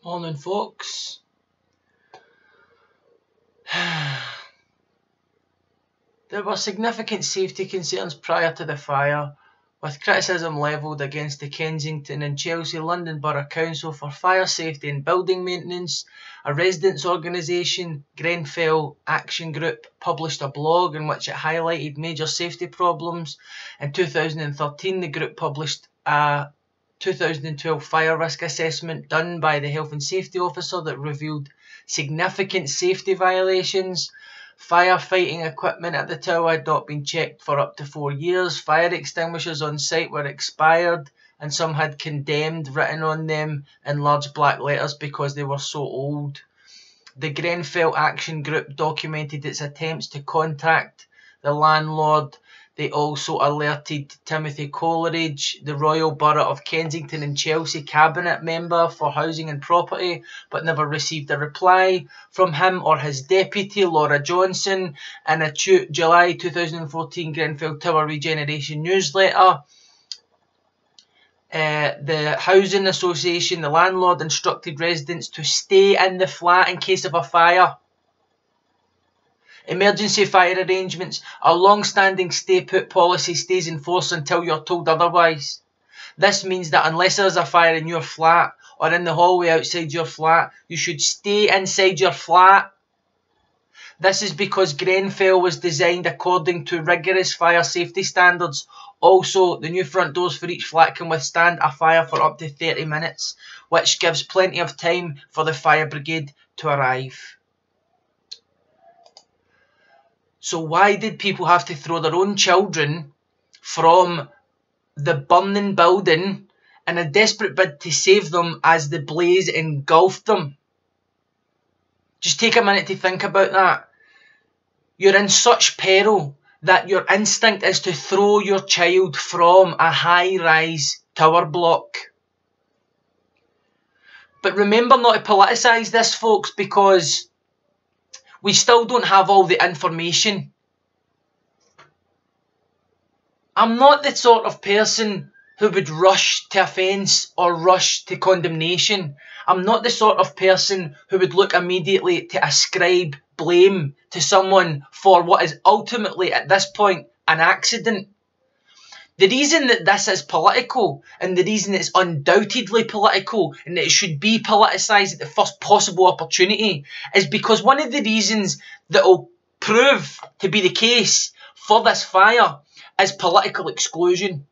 Morning, folks. There were significant safety concerns prior to the fire, with criticism levelled against the Kensington and Chelsea London Borough Council for fire safety and building maintenance. A residents' organisation, Grenfell Action Group, published a blog in which it highlighted major safety problems. In 2013, the group published a 2012 fire risk assessment done by the Health and Safety Officer that revealed significant safety violations. Firefighting equipment at the tower had not been checked for up to 4 years. Fire extinguishers on site were expired, and some had condemned written on them in large black letters because they were so old. The Grenfell Action Group documented its attempts to contact the landlord. They also alerted Timothy Coleridge, the Royal Borough of Kensington and Chelsea Cabinet Member for Housing and Property, but never received a reply from him or his deputy, Laura Johnson. In a July 2014 Grenfell Tower Regeneration newsletter, the Housing Association, the landlord, instructed residents to stay in the flat in case of a fire. Emergency fire arrangements. A long-standing stay-put policy stays in force until you're told otherwise. This means that unless there's a fire in your flat or in the hallway outside your flat, you should stay inside your flat. This is because Grenfell was designed according to rigorous fire safety standards. Also, the new front doors for each flat can withstand a fire for up to 30 minutes, which gives plenty of time for the fire brigade to arrive. So why did people have to throw their own children from the burning building in a desperate bid to save them as the blaze engulfed them? Just take a minute to think about that. You're in such peril that your instinct is to throw your child from a high-rise tower block. But remember not to politicise this, folks, because we still don't have all the information. I'm not the sort of person who would rush to offence or rush to condemnation. I'm not the sort of person who would look immediately to ascribe blame to someone for what is ultimately, at this point, an accident. The reason that this is political, and the reason it's undoubtedly political, and that it should be politicised at the first possible opportunity, is because one of the reasons that will prove to be the case for this fire is political exclusion.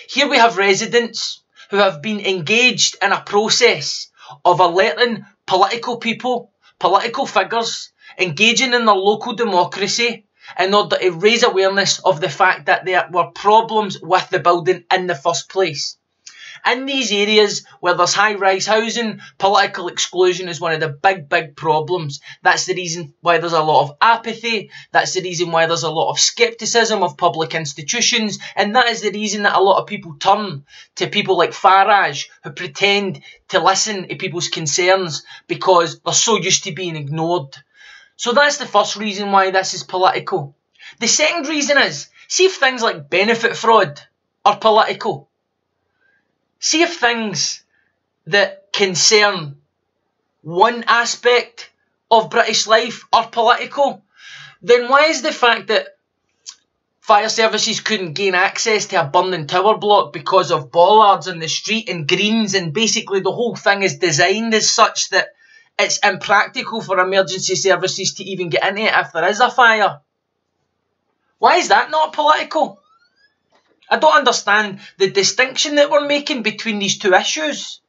Here we have residents who have been engaged in a process of alerting political people, political figures, engaging in their local democracy, in order to raise awareness of the fact that there were problems with the building in the first place. In these areas where there's high-rise housing, political exclusion is one of the big problems. That's the reason why there's a lot of apathy. That's the reason why there's a lot of scepticism of public institutions. And that is the reason that a lot of people turn to people like Farage, who pretend to listen to people's concerns because they're so used to being ignored. So that's the first reason why this is political. The second reason is, see if things like benefit fraud are political. See if things that concern one aspect of British life are political. Then why is the fact that fire services couldn't gain access to a burning tower block because of bollards in the street and greens, and basically the whole thing is designed as such that it's impractical for emergency services to even get into it if there is a fire? Why is that not political? I don't understand the distinction that we're making between these two issues.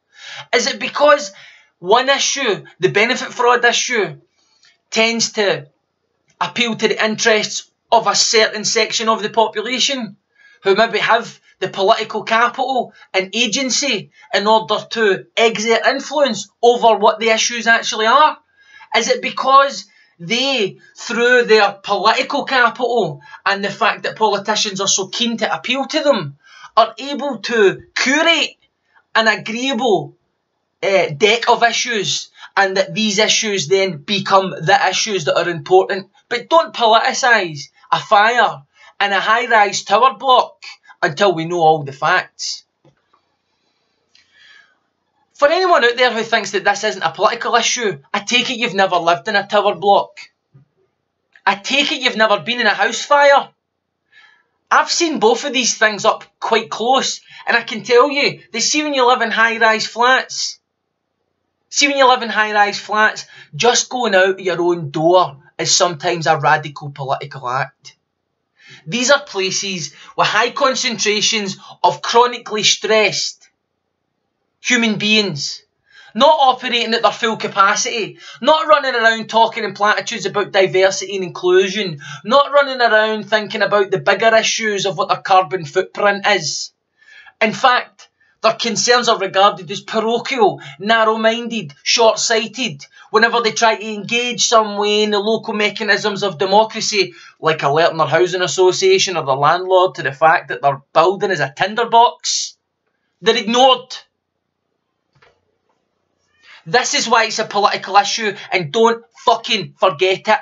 Is it because one issue, the benefit fraud issue, tends to appeal to the interests of a certain section of the population who maybe have the political capital and agency in order to exert influence over what the issues actually are? Is it because they, through their political capital and the fact that politicians are so keen to appeal to them, are able to curate an agreeable deck of issues, and that these issues then become the issues that are important? But don't politicise a fire in a high-rise tower block until we know all the facts. For anyone out there who thinks that this isn't a political issue, I take it you've never lived in a tower block. I take it you've never been in a house fire. I've seen both of these things up quite close, and I can tell you, that see when you live in high-rise flats, just going out your own door is sometimes a radical political act. These are places with high concentrations of chronically stressed human beings, not operating at their full capacity, not running around talking in platitudes about diversity and inclusion, not running around thinking about the bigger issues of what their carbon footprint is. In fact, their concerns are regarded as parochial, narrow-minded, short-sighted, whenever they try to engage some way in the local mechanisms of democracy, like alerting their housing association or their landlord to the fact that their building is a tinderbox. They're ignored. This is why it's a political issue, and don't fucking forget it.